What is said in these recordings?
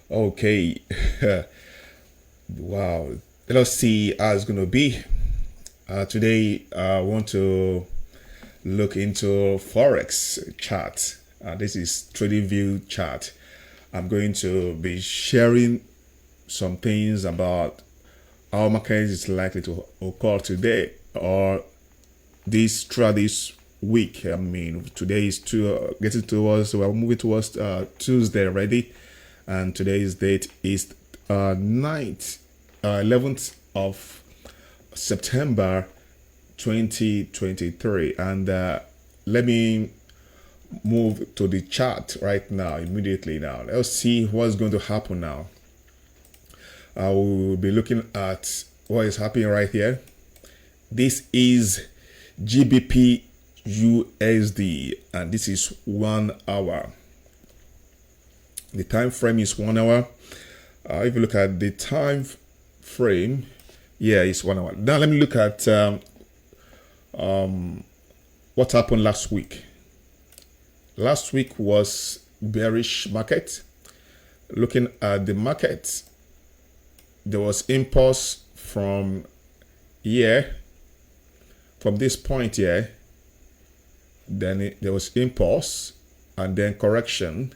Okay. Wow. Let us see how it's going to be. Today, I want to look into Forex chart. This is trading view chart. I'm going to be sharing some things about how market is likely to occur today or this throughout this week. I mean, today is getting towards, we're moving towards Tuesday already, and today's date is 11th of September 2023. And let me move to the chart right now, immediately now. Let's see what's going to happen now. I will be looking at what is happening right here. This is GBPUSD, and this is 1 hour. The time frame is 1 hour. If you look at the time frame, yeah, it's 1 hour. Now let me look at what happened last week. Last week was bearish market. Looking at the market, there was impulse from here, from this point here. Then there was impulse and then correction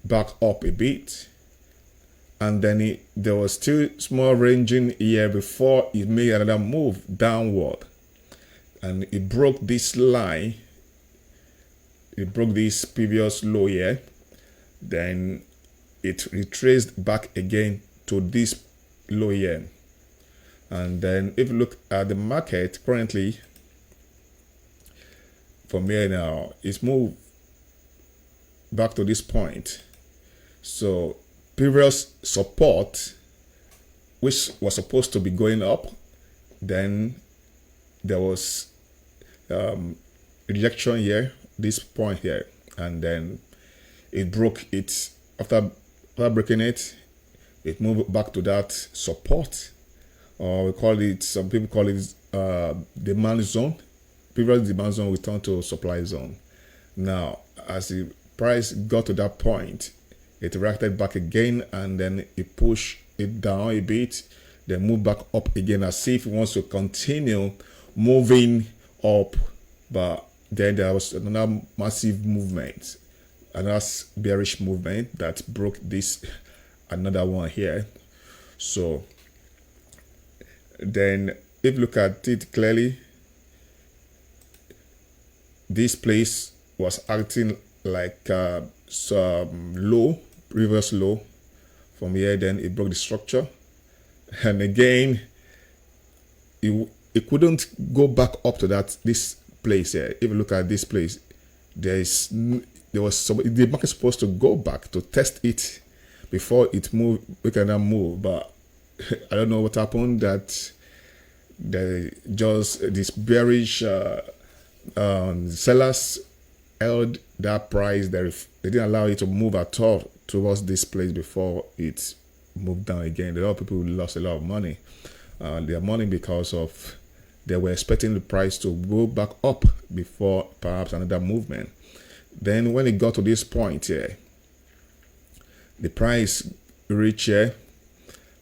back up a bit, and then there was still small ranging here before it made another move downward, and it broke this line. It broke this previous low here, then it retraced back again to this low here. And then if you look at the market currently, from here now, it's moved back to this point. So previous support, which was supposed to be going up, then there was rejection here, this point here, and then it broke it. After breaking it, it moved back to that support, or we call it, some people call it demand zone. Previous demand zone returned to supply zone. Now, as the price got to that point, it reacted back again, and then it pushed it down a bit, then moved back up again as if it wants to continue moving up. But then there was another massive movement, another bearish movement that broke this, another one here. So then if you look at it clearly, this place was acting like some low, previous low. From here, then it broke the structure, and again it couldn't go back up to this place here. If you look at this place, the market supposed to go back to test it before it moved, we cannot move. But I don't know what happened, that this bearish sellers held that price. They didn't allow it to move at all towards this place before it moved down again. A lot of people lost a lot of money. Their money because of they were expecting the price to go back up before perhaps another movement. Then when it got to this point here, the price reached here,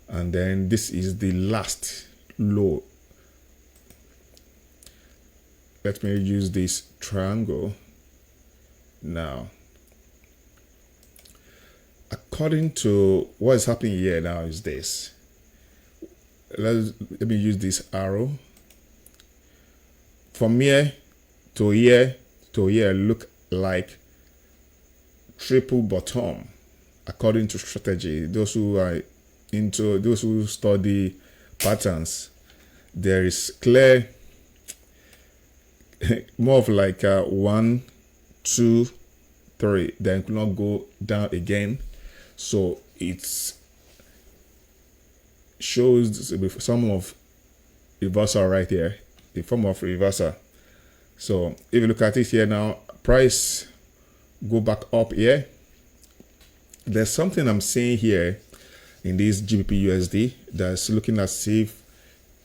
and then this is the last low. Let me use this triangle now. According to what is happening here now is this. Let me use this arrow. From here to here to here look like triple bottom according to strategy. Those who study patterns, there is clear more of like 1, 2, 3, then could not go down again. So it shows some of reversal right here, the form of reversal. So if you look at it here now, price go back up here. There's something I'm seeing here in this GBPUSD that's looking as if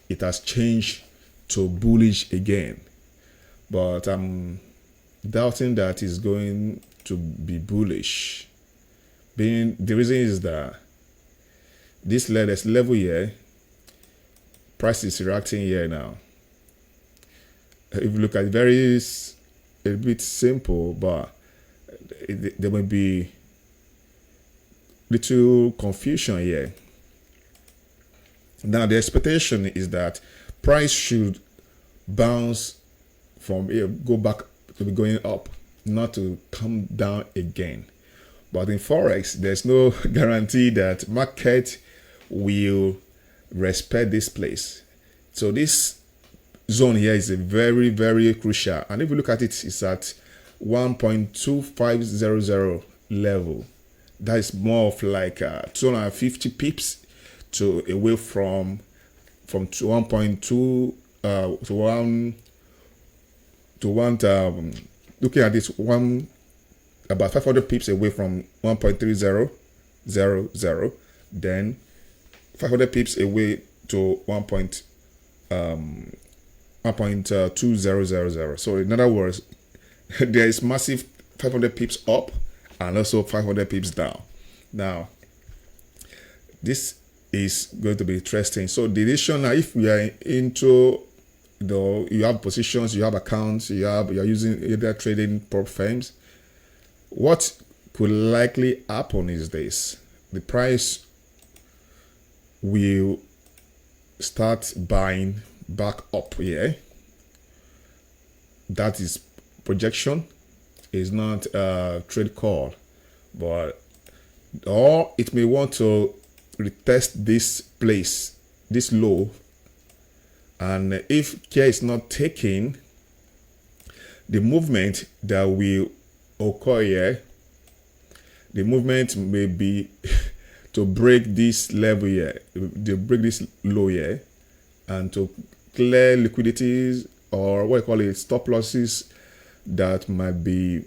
it has changed to bullish again, but I'm doubting that it's going to be bullish. Being the reason is that this level here, price is reacting here now. If you look at it, a bit simple, but there may be little confusion here. Now the expectation is that price should bounce from here, go back to be going up, not to come down again. But in Forex, there's no guarantee that market will respect this place. So this zone here is a very, very crucial. And if you look at it, it's at 1.2500 level. That is more of like 250 pips to away from 1.2 to 1 to 1. Looking at this, about 500 pips away from 1.3000, then 500 pips away to 1.2000. So in other words, there is massive 500 pips up and also 500 pips down. Now, this is going to be interesting. So the decision now, if we are into you have positions, you have accounts, you're using either trading prop firms, what could likely happen is this: the price will start buying back up here. That is projection, is not a trade call, but or it may want to retest this place, this low, and if care is not taken, the movement that will occur here, the movement may be to break this level here, to break this low here, and to clear liquidities, or what I call it, stop losses that might be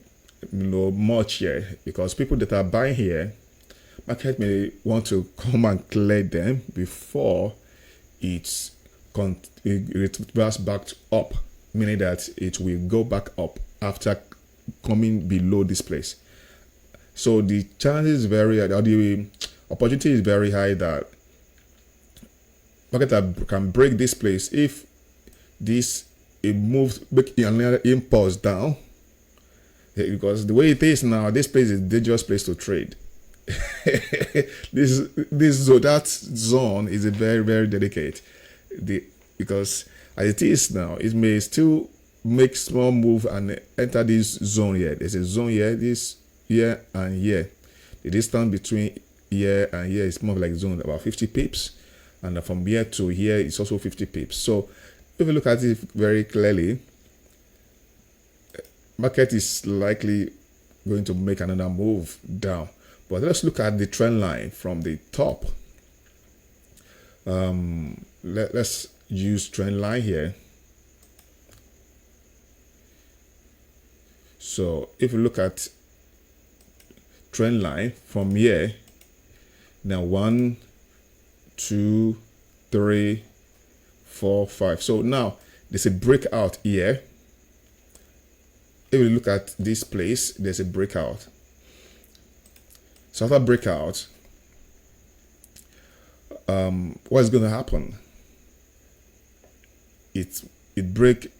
much here, because people that are buying here, market may want to come and clear them before it reverses back up, meaning that it will go back up after coming below this place. So the chances is very high, or the opportunity is very high that market can break this place if it moves, make another impulse down, because the way it is now, this place is a dangerous place to trade. That zone is a very, very delicate, because as it is now, it may still make small move and enter this zone here. There's a zone here, this here and here. The distance between here and here is more like zone about 50 pips, and from here to here it's also 50 pips. So if you look at it very clearly, market is likely going to make another move down. But let's look at the trend line from the top. Let's use trend line here. So if you look at trend line from here, now 1, 2, 3, 4, 5. So now there's a breakout here. If you look at this place, there's a breakout. So after breakout, what is going to happen? It break.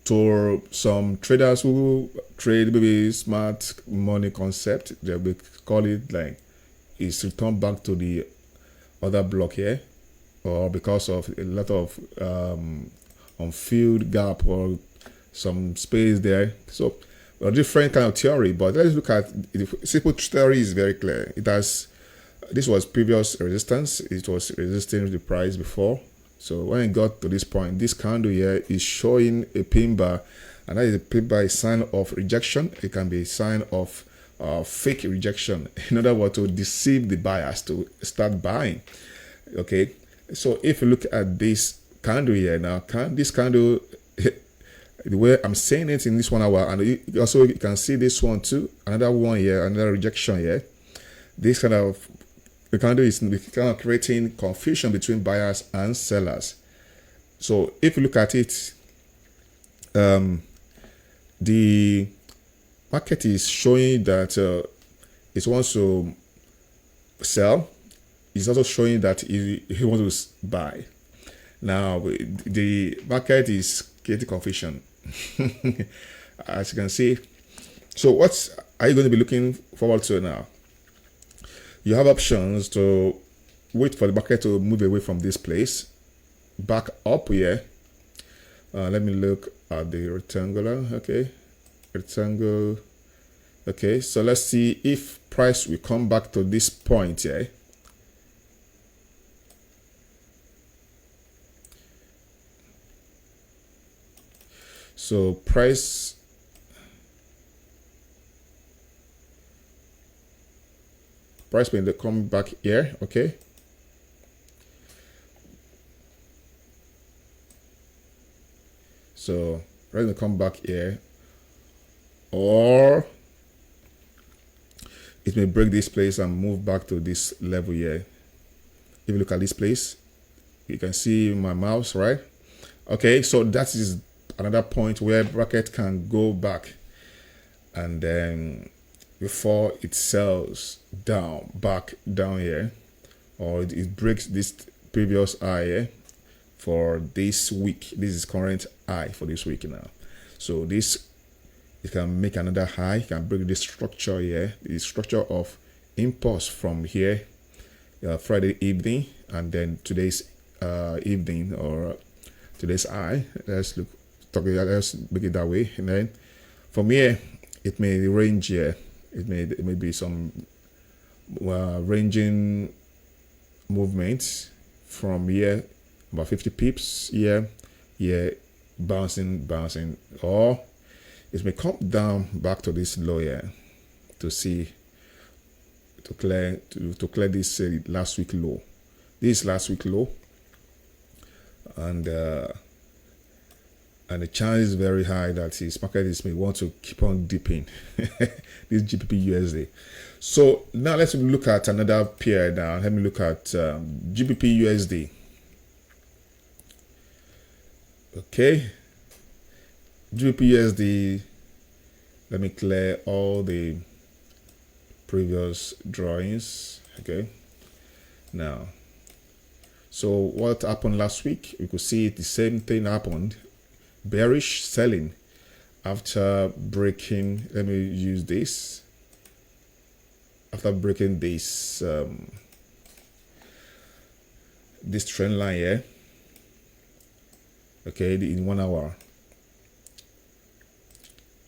To some traders who trade maybe smart money concept, they will call it like it's returned back to the other block here, or because of a lot of unfilled gap or some space there. So a different kind of theory, but let's look at the simple theory. Is very clear. This was previous resistance. It was resisting the price before. So when it got to this point, this candle here is showing a pin bar, and that is a pin bar, a sign of rejection. It can be a sign of fake rejection, in other words, to deceive the buyers to start buying. Okay, so if you look at this candle here now, this candle, the way I'm saying it in this 1 hour, and also you can see this one too, another one here, another rejection here. This kind of the candle is kind of creating confusion between buyers and sellers. So if you look at it, the market is showing that it wants to sell. It's also showing that he wants to buy. Now the market is creating confusion, as you can see. So what are you going to be looking forward to now? You have options to wait for the market to move away from this place, back up here. Let me look at the rectangular. Okay, rectangle. Okay, so let's see if price will come back to this point here. So price may come back here. Okay, so price may come back here, or it may break this place and move back to this level here. If you look at this place, you can see my mouse, right? Okay, so that is another point where bracket can go back, and then before it sells back down here, or it breaks this previous high here for this week. This is current high for this week now. So this, it can make another high, it can break this structure here, the structure of impulse from here, Friday evening, and then today's evening, or today's high. Let's make it that way. And then from here, it may range here. It may be some ranging movements from here, about 50 pips here, bouncing, or it may come down back to this low here to clear this last week low. This last week low, and the chance is very high that his market may want to keep on dipping this GBPUSD. So now let's look at another pair now. Let me look at GBPUSD. Okay, GBPUSD. Let me clear all the previous drawings. Okay, now, so what happened last week? We could see the same thing happened. Bearish selling after breaking, let me use this, after breaking this this trend line here. Okay, in 1 hour.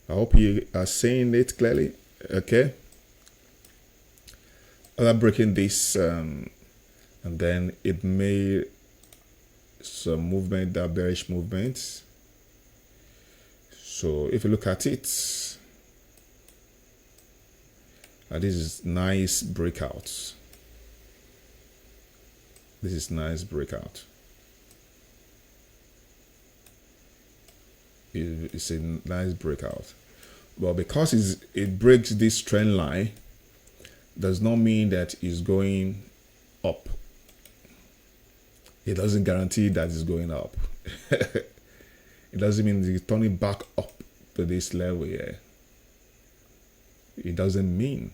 I hope you are seeing it clearly. Okay, after breaking this, and then it made some movement, that bearish movement. So if you look at it, this is nice breakout. This is nice breakout. It's a nice breakout. But because it breaks this trend line, does not mean that it's going up. It doesn't guarantee that it's going up. It doesn't mean it's turning back up to this level here. It doesn't mean.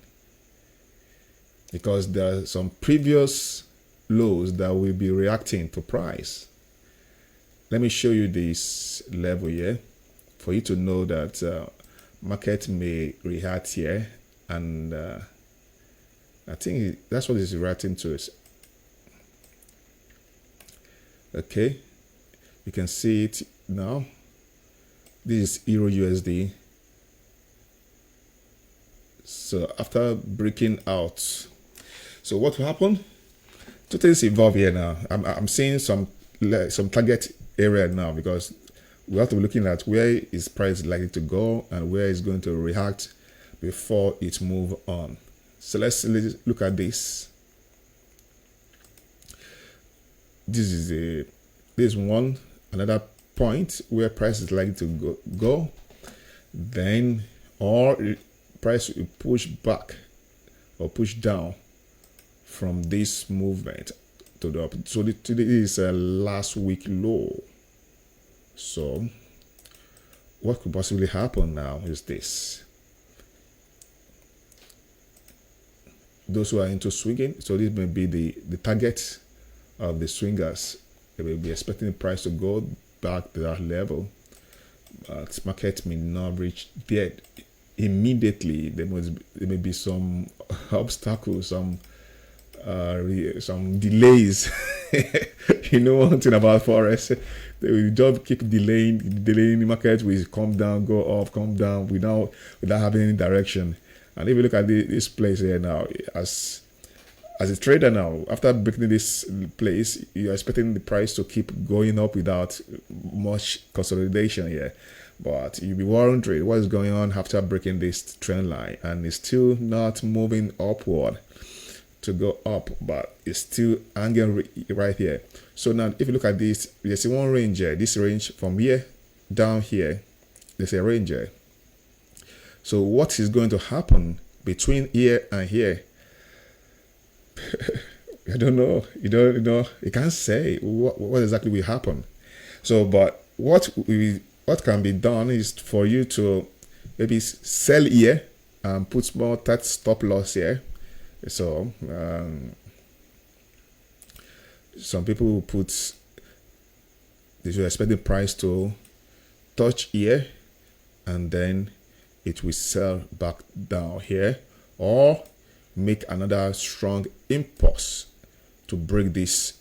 Because there are some previous lows that will be reacting to price. Let me show you this level here for you to know that market may react here, and I think that's what it's reacting to. Okay, you can see it now. This is EURUSD. So after breaking out, so what will happen? Two things involved here now. I'm seeing some target area now, because we have to be looking at where is price likely to go and where it's going to react before it move on. So let's look at this. This is another point where price is likely to go, then, or price will push back or push down from this movement to the up. So today is a last week low. So what could possibly happen now is this. those who are into swinging. So this may be the target of the swingers. They will be expecting the price to go back to that level. But market may not reach there immediately. There may be some obstacles, some delays. You know one thing about Forex, they will just keep delaying. The market will come down, go up, come down without having any direction. And if you look at this place here now, as a trader now, after breaking this place, you're expecting the price to keep going up without much consolidation here. But you'll be wondering what is going on after breaking this trend line, and it's still not moving upward to go up, but it's still hanging right here. So now if you look at this, there's one range here. This range from here down here, there's a range here. So what is going to happen between here and here? I don't know. You know, you can't say what exactly will happen. So, but what can be done is for you to maybe sell here and put small that stop loss here. So some people will put, they should expect the price to touch here and then it will sell back down here, or make another strong impulse to break this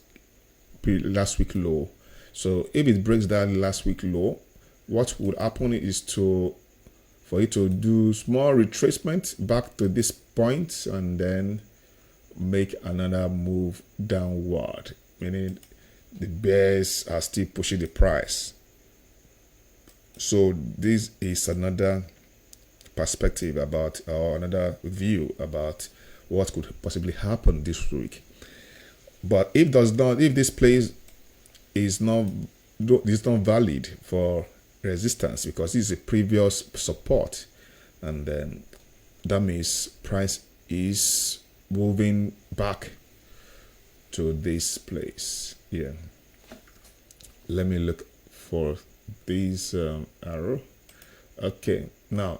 last week low. So if it breaks that last week low, what would happen is for it to do small retracement back to this point and then make another move downward, meaning the bears are still pushing the price. So this is another perspective about, or another view about what could possibly happen this week. But if this place is not valid for resistance, because this is a previous support, and then that means price is moving back to this place. Yeah, let me look for this arrow. Okay, now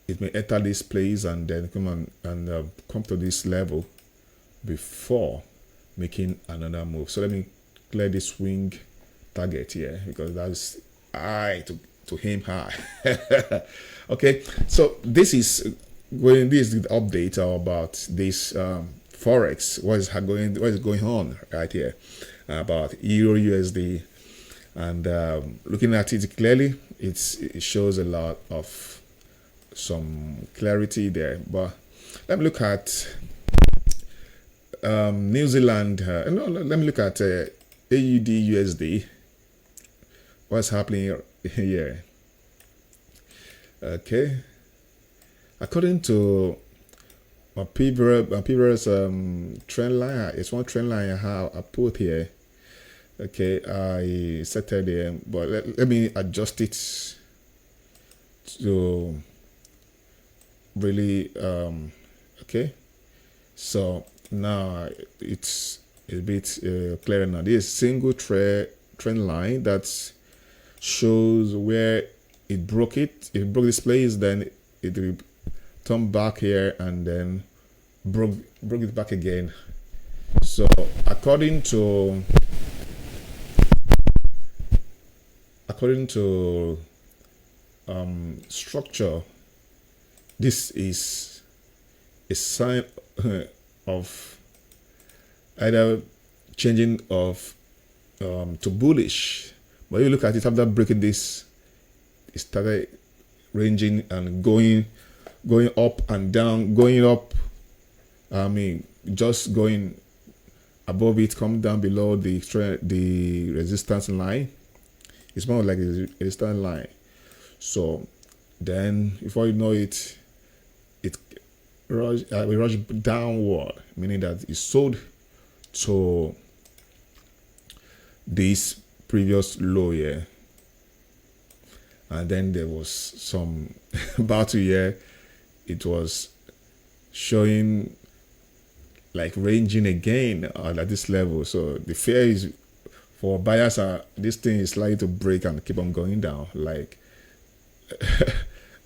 it may enter this place and then come to this level before making another move. So let me clear this swing target here, because that's high to aim high. Okay, so this is the update about this Forex. What is going on right here about EURUSD, and looking at it clearly, it shows a lot of some clarity there. But let me look at New Zealand. No, let me look at AUDUSD. What's happening here? Okay, according to my previous trend line, it's one trend line I put here. Okay, I set it there, but let me adjust it to really okay. So now it's a bit clearer now. This single trend line that shows where it broke this place, then it will turn back here and then broke it back again. So according to structure, this is a sign of either changing of to bullish. But you look at it after breaking this, it started ranging and going up and down, going up. I mean, just going above it, come down below the resistance line. It's more like a resistance line. So then, before you know it, it rush downward, meaning that it sold to this previous low here, and then there was some battle here. It was showing like ranging again at this level. So the fear is for buyers this thing is likely to break and keep on going down, like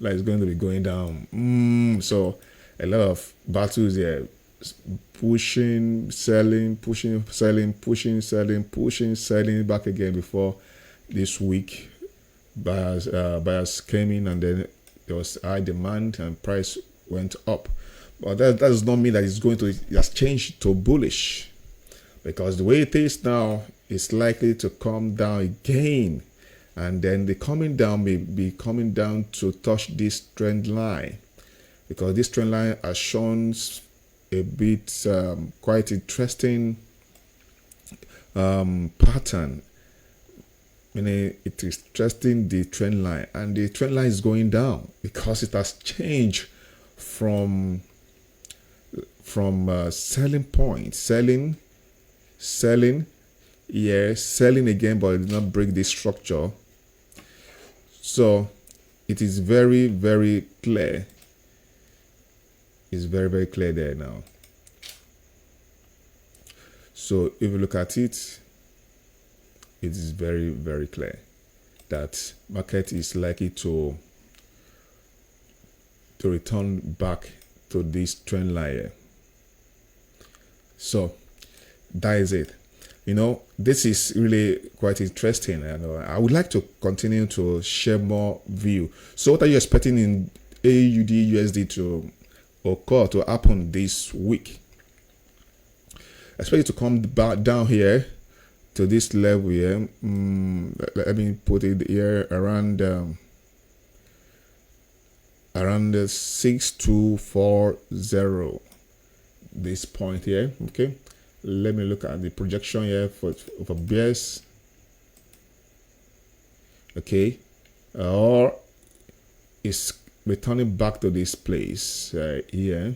like it's going to be going down. So a lot of battles here pushing, selling, pushing, selling, pushing, selling, pushing, selling back again before this week. Buyers came in, and then there was high demand and price went up. But that does not mean that it has changed to bullish, because the way it is now is likely to come down again, and then the coming down may be coming down to touch this trend line, because this trend line has shown a bit quite interesting pattern. Meaning it is testing the trend line, and the trend line is going down because it has changed from selling point, selling, selling again, but it did not break this structure. So it is very, very clear. It's very, very clear there now. So if you look at it, it is very, very clear that market is likely to return back to this trend line here. So that is it. This is really quite interesting, and I would like to continue to share more view. So what are you expecting in AUDUSD to occur, to happen this week? Expect it to come back down here to this level here. Let me put it here around the 6240, this point here. Okay, let me look at the projection here for bears. Okay, or is returning back to this place here.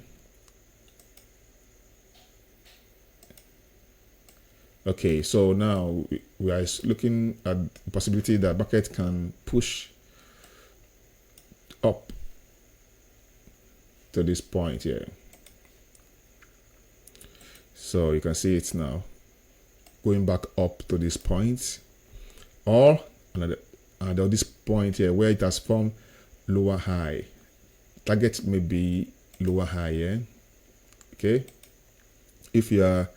Okay, so now we are looking at the possibility that market can push up to this point here. So you can see it now going back up to this point, or another this point here where it has formed lower high. Target may be lower high here. Okay, if you are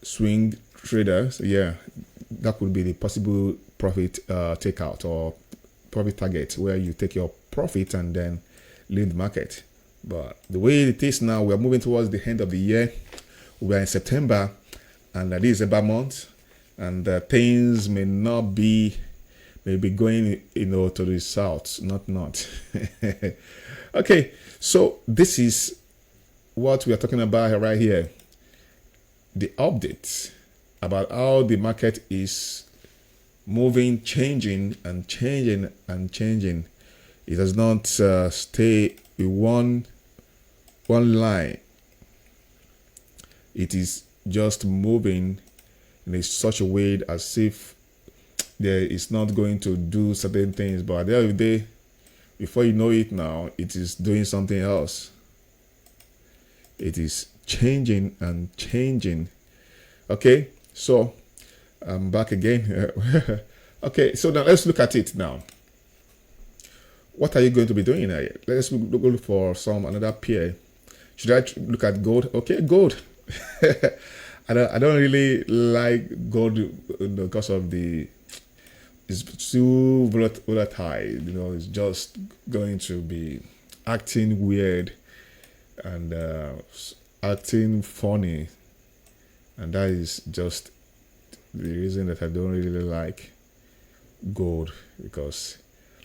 swing traders, that could be the possible profit takeout or profit target, where you take your profit and then leave the market. But the way it is now, we are moving towards the end of the year. We are in September, and this is about month, and things may be going to the south, not okay, so this is what we are talking about right here. The updates about how the market is moving, changing and changing and changing. It does not stay in one line. It is just moving in such a way as if there is not going to do certain things, but at the end of the day, before you know it now, it is doing something else. It is changing and changing. Okay, so I'm back again. Okay, so now let's look at it now. What are you going to be doing now? Let's look for another pair. Should I look at gold? Okay, gold. I don't really like gold because of it's too volatile. It's just going to be acting weird and acting funny, and that is just the reason that I don't really like gold. Because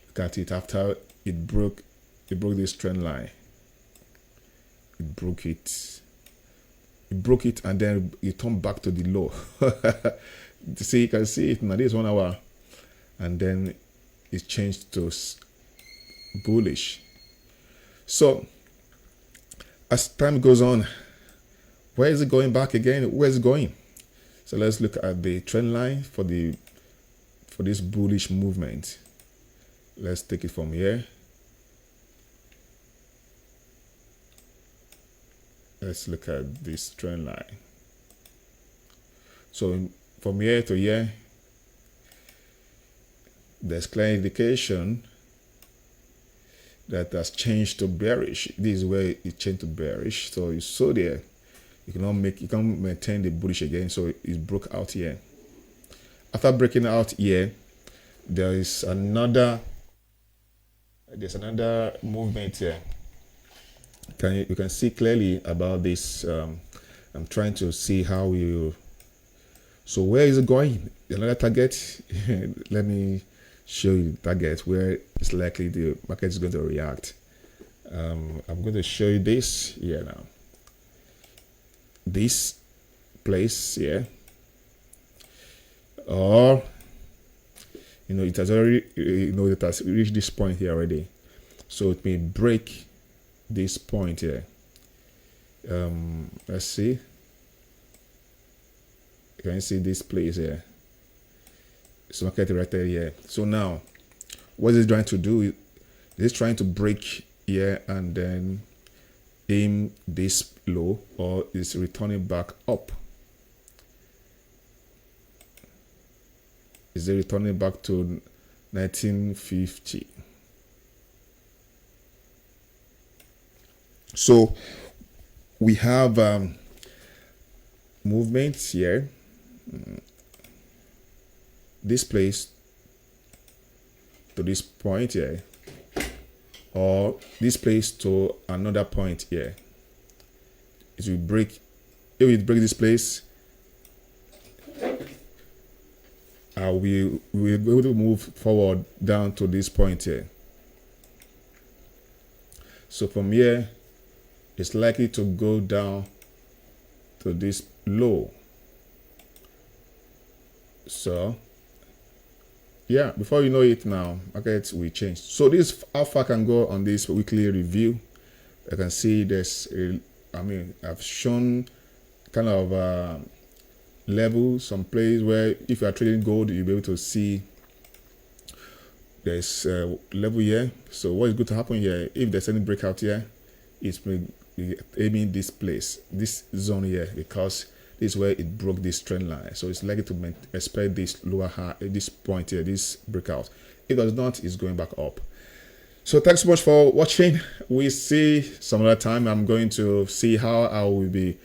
look at it, after it broke this trend line, it broke it, and then it turned back to the low. See, you can see it now. This 1 hour, and then it changed to bullish. So as time goes on, where is it going back again? Where is it going? So let's look at the trend line for this bullish movement. Let's take it from here. Let's look at this trend line. So from here to here, there's clear indication that has changed to bearish. This is where it changed to bearish. So you saw there, you can't maintain the bullish again. So it broke out here. After breaking out here, there's another movement here. You can see clearly about this. I'm trying to see how we. So where is it going? Another target. Let me show you the target where it's likely the market is going to react. I'm going to show you this here now. This place here, or it has already, it has reached this point here already. So it may break this point here. Let's see. You can see this place here. So market right there here. So now, what is it trying to do? It's trying to break here and then aim this low, or is returning back up? Is it returning back to 1950? So we have movements here. This place to this point here, or this place to another point here. It will break. If it breaks this place, we will be able to move forward down to this point here. So from here, it's likely to go down to this low. So yeah, before you know it now, markets will change. So this is how far I can go on this weekly review. I can see there's I've shown kind of levels, some place where if you are trading gold, you'll be able to see there's a level here. So what is going to happen here? If there's any breakout here, it's aiming this place, this zone here, because this is where it broke this trend line. So it's likely to expect this lower high, this point here, this breakout. If it does not, it's going back up. So thanks so much for watching. We see some other time. I'm going to see how I will be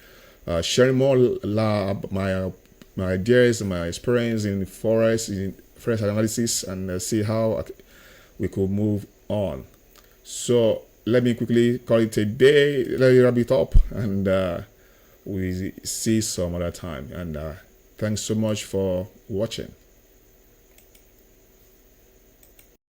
sharing more my ideas and my experience in Forex, analysis, and see how we could move on. So let me quickly call it a day. Let me wrap it up, and we see some other time. And thanks so much for watching.